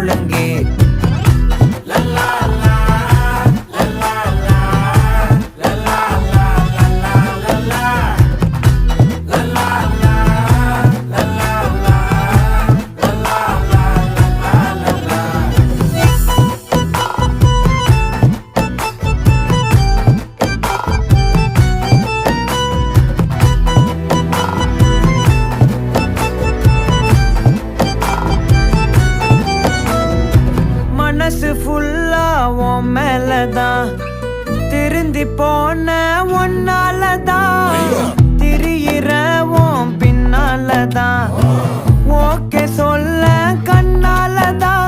முழங்கே மனசு ஃபுல்லா உன் மேலதான் திருந்தி போன ஒன்னாலதான் திரியிற உன் பின்னாலதான் ஓகே சொல்ல கண்ணாலதான்